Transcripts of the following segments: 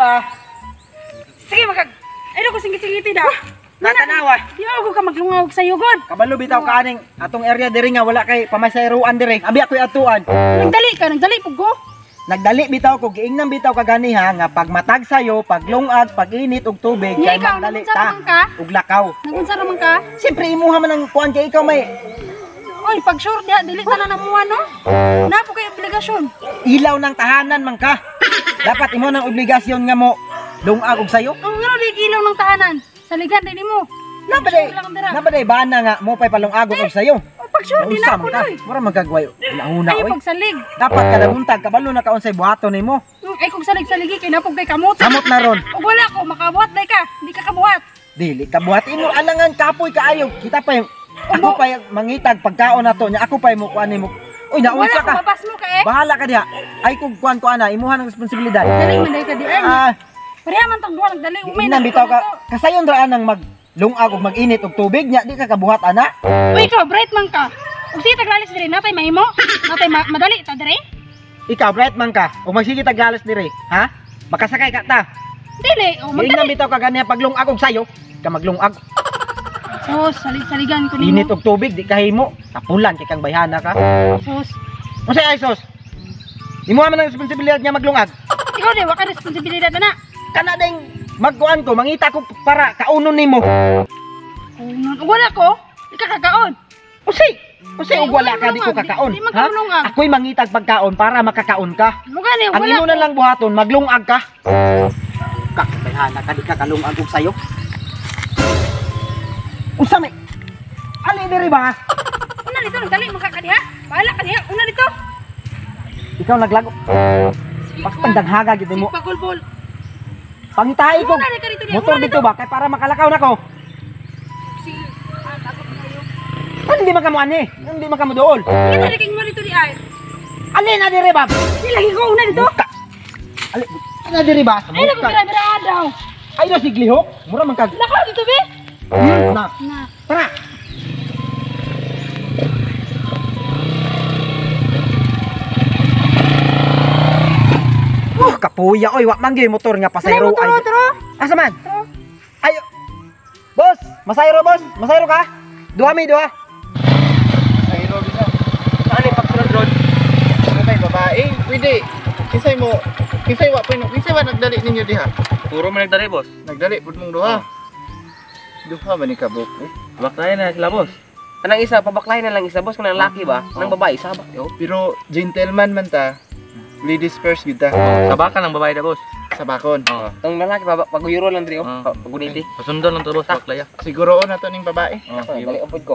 ba? Sige ay ko singit-singiti da. Natanawa. Di ako ka maglungawag sa yugod. Kabalo bitaw kaning atong area diri nga wala kay pamasayruan diri. Abi ako'y atuan. Nagdali pug ko. Nagdali bitaw ko giingnan bitaw kagani ha nga pag matag sayo, pag lungag, pag init og tubig kay Ikaw, magdali nagunsa naman ka? ta og lakaw. Nagunsa naman ka? Siyempre imuha man ang kuan kay ikaw may Oy, pag sure dia dili ta na namuha no. Napo kay obligasyon. ilaw ng tahanan man ka. Dapat imo ng obligasyon nga mo lungag og sayo. Ang ano di ilaw ng tahanan. Saligan din mo. Nabaday bana nga mo pay palungagon og sayo. Pag sure di na ako ka. noy. Mura magagway. Una Ay oy. pagsalig. Dapat kada untag kabalo na kaon say buhaton nimo. Ay kung salig-saligi kay napog kay kamot. Samot na ron. Ug wala ko makabuhat day ka. Di ka kabuhat. Dili ka buhat imo alangan kapoy kaayo. Kita pa yung ako pa yung mangitag pagkaon nato nya ako pa mo kuan nimo. Uy naunsa Wala ko ka. mabas mo ka eh. Bahala ka diha. Ay kung kuan ko ana imuha ng responsibilidad. Dali man day ka di ay. Ah, Pareha man tag duha nagdali umay inan bitaw ka. Kasayon ra nang maglungag ug mag-init og tubig nya di ka kabuhat ana. Uy ikaw bright man ka. Ug si taglalis diri natay mahimo. Natay madali ta diri. Ikaw bright man ka. Ug magsige taglalas diri, ha? Makasakay ka ta. Dili o Inan madali. bitaw ka ganiya paglungag og sayo. Ka maglungag. Sus, salig-saligan ko nimo. Init og tubig di kahimo. Tapulan kay kang bayhana ka. Sus. Unsay ay sos? Imuha man ang responsibilidad niya maglungag. Ikaw di wa ka responsibilidad na. Kana ding magkuan ko, mangita ko para kaunon nimo. Ug wala ko. Di ka kakaon. Usay ug wala ka di ko kakaon. Di magkulungag. Ako'y mangitag pagkaon para makakaon ka. Muga ni Ang wala. imo na lang buhaton, maglungag ka. Kakayhana ka di ka kalungag og sayo. Unsa may? Ali diri ba? Una dito nagdali makakadiha. Bahala ka diha. Una dito. Ikaw naglago. Basta daghaga gid mo. Pagulbol. Pangitahi ko. Una ka dito diha. Motor dito ba kay para makalakaw nako. Sige. Takot na kayo. Hindi man kamo ani. Hindi man kamo dool. Kita na king mo dito di ay. Ali na diri ba? Di lagi ko una dito. Ali na diri ba? Ay na ko bira daw. Ay na siglihok. Mura man kag. Nakaw dito be. Na. Na. Tara. Kapuya oy, wa man gyud motor nga pasayro ay. Tro. Asa man? Ay. Boss, masayro boss. Masayro ka? Duha mi duha. Sayro bisa. Saan ni pagsunod? Ano kay babae? Pwede. Kisay mo. Kisay wa pino. Kisay wa nagdali ninyo diha. Puro man nagdali, boss. Nagdali pud mong duha. Duha man ni kabuk. Baklayan na sila, boss. Kanang isa, pabaklayan na lang isa, boss. Kanang laki ba? Kanang babae, sabak yo. Pero gentleman man ta. Ladies first gid ta. Sabakan ng babae na, boss. Sa bakon. Itong lalaki, paguyuro lang diri, paguniti. Pasundan lang to, boss, baklaya. Siguroon na to ning babae. Dali upod ko.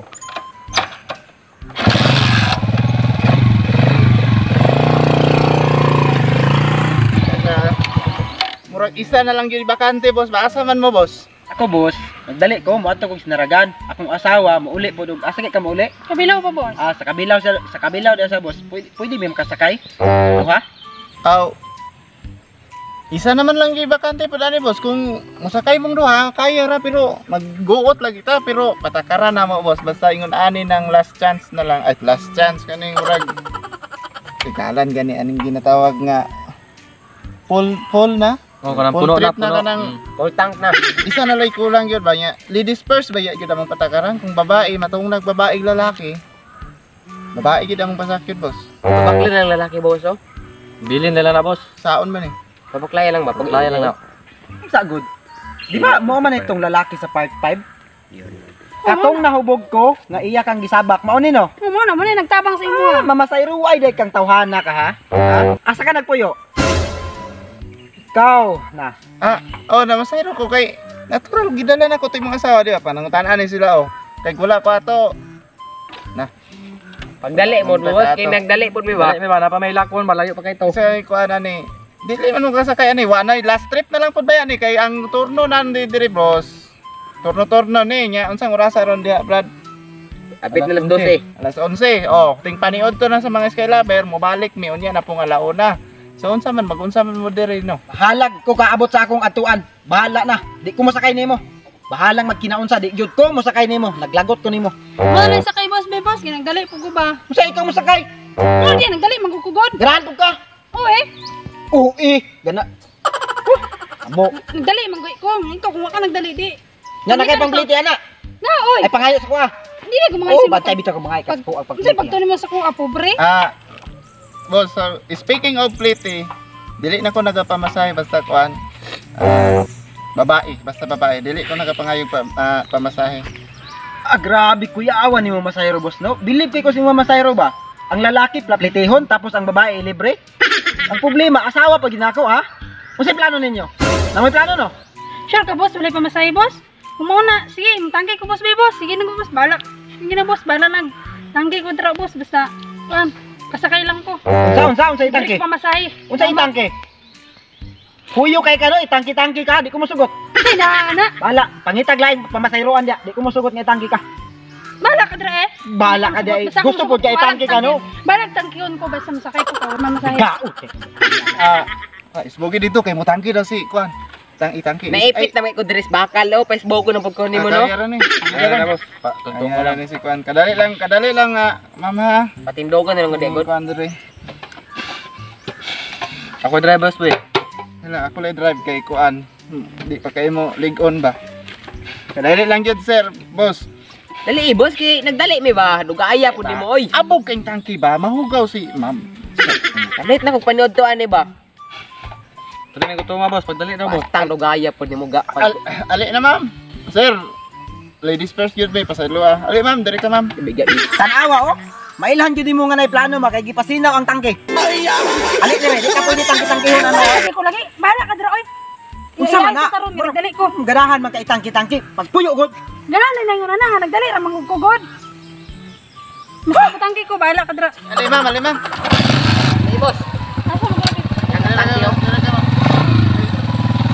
Murag isa na lang gyud bakante boss. Baasa man mo boss. Ako boss, nagdali ko moadto kog sinaragan. Akong asawa mauli pod og asa kay ka mauli? Kabilaw pa boss. Ah, sa kabilaw sa boss. Pwede ba makasakay? Duha? Aw. Isa naman lang gyud bakante pud ani boss. Kung musakay mong duha, kaya ra pero magguot lagi ta pero patakaran na mo boss. Basta ingon ani ng last chance na lang. Ay last chance kaning murag ikalan gani aning ginatawag nga full na. Oh, kanang Full puno na, trip na puno. kanang Full tank na. isa na lay kulang gyud ba nya. Ladies first ba gyud among patakaran kung babae matong nagbabae lalaki. Babae gyud among pasakit boss. Pabakli ng lalaki, boss, oh. Bilin nila na, boss. Saon man eh. Pabaklaya lang ba? Baklaya lang na. Sa good. Di ba mo man itong lalaki sa part 5? Katong nahubog ko nga iya kang gisabak. Mao ni no? Mo na mo na nagtabang sa imo. Mamasayro ay day kang tawhana ka ha? Asa ka nagpuyo? Ikaw na. Na masayro ko kay natural gidala na ko tay mga asawa di ba panangutan-an ni sila oh. Kay wala pa to. Pagdali mo, boss. Kaya nagdali po, mi ba? May ba, napa may lakon, malayo pa kayo to. Sa kuan ani. Dili man mo kasakay ani, wa na last trip na lang pud ba ani kay ang turno nan diri boss. Turno ni nya unsang orasa ron diha Brad? Apit na lang 12. Alas 11. Oh, ting paniod to na sa mga Skylover, mobalik mi unya na pong alauna. So unsa man magunsa man mo diri no? Bahalag ko kaabot sa akong atuan. Bahala na. Di ko masakay nimo. Bahalang magkinaunsa di gyud ko mosakay nimo. Naglagot ko nimo. Wala sa kay boss, be boss, ginagdali pug ko ba? Usa ikaw mosakay? Oh, di nagdali magkukugod. Grado ka. Oh eh. Gana. Amo. Nagdali man ko. Ikaw kung ka nagdali di. Nya na kay pangpliti ana. Na oy. Ay pangayo sa kuha. Hindi na gumangay Oh, sa. bantay bitaw ko mga ikas po ang Kasi pagpliti. pagtuloy mo sa kuha pobre. Boss, so, speaking of pliti, dili na ko nagapamasahe basta kuan. Babae, basta babae. Dili ko nagapangayog pamasahe. Ah, grabe kuya, awan ni mo masayro boss, no? Believe kay ko si mo masayro ba? Ang lalaki plaplitihon tapos ang babae libre. Ang problema, asawa pag ginako ha? Unsay plano ninyo? Namoy plano no? Sure ka boss, wala pa masahe boss. Kumuna, sige, tangkay ko boss, boss. Sige na boss, balak. Sige na boss, bala nag. Tangkay ko dra boss, basta kuan, kasakay lang ko. Unsa itangke? Dili ko pamasahe. Unsa itangke? Huyo kay kano, itangki-tangki ka, di ko mosugot. Kasi na. Bala, pangitag lain pamasayroan dia, di ko mosugot nga itangki ka. Bala ka dra eh. Bala ka dia. Basta Gusto kung po kay itangki ka no? Balag tangkiyon ko basta masakay ko ka, mamasahe. Gaot. Isbogi dito kay mutangki daw si kuan. Itangki. Naipit na may kudres bakal o Facebook ko ng pagkuhan mo no. Kaya ni. Kaya boss. Tuntong ko lang ni si kuan. Kadali lang mama. Patindogan na lang ko Kuan dire. Ako drive boss boy. Hala, ako lay drive kay kuan. Di pa kay mo lig on ba. Kadali lang jud sir, boss. Dali boss kay nagdali mi ba? Dugaya pud nimo oy. Abog kay tangki ba? Mahugaw si ma'am. Kalit na kog panood to ani ba? Tuloy na ko to mga boss. Pagdali na boss. Basta dugaya pud nimo ga. Ali na ma'am. Sir, ladies first yun ba? Pasaylo Ali ma'am, direct ka ma'am. Biga. Tanawa oh. Mailhan jud mo nga nay plano makagipasinaw ang tangke. Ali dire, di ka pwede tangki-tangkihon ano. Tangkay ko lagi. Bala ka dra oy. Unsa man na? Karon nagdali ko. Ganahan man kay tangki-tangki. Pagpuyo gud. Gana lang yun na, nagdali ra mangug ko god. Basta ko tangkay ko, bala ka dra. Ali ma'am, ali ma'am. Hey boss. Asa mo gabi?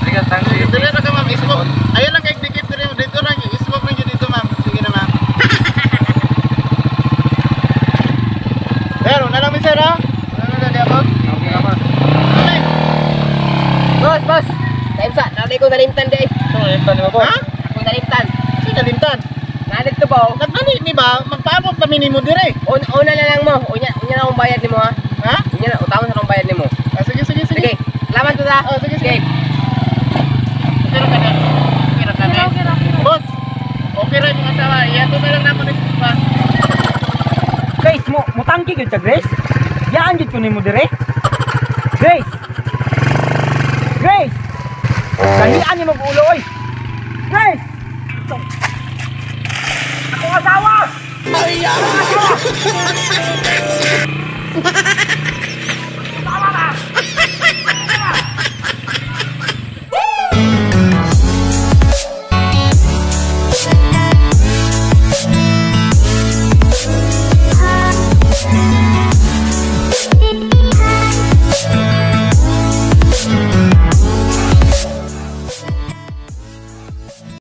Sige, tangki. Dili na ka ma'am, isbog. Ayan lang kay dikit dito lang, isbog lang yun dito ma'am. Sige na ma'am. Pero, nalang sir ha? Ano na diya boss? Okay naman. Boss. Time sa, nalay ko nalimtan di. Ito, ito ni mo boss. Ha? Ako nalimtan. Si Kalimtan. Nalit to ba? Nagdali ni ba? Magpaabot kami ni mo dire. Una na lang mo. Unya na akong bayad nimo ha. Ha? Unya na utang sa akong bayad nimo. Sige. Sige. Salamat to da. Oh, sige. Pero ka na. Okay ra. Boss, okay rin yung asawa. Iyato na lang naman ito pa. Grace, mo tangki gyud ka Grace? Yaan gyud ko nimo dire. Grace. Dalian ni mag-ulo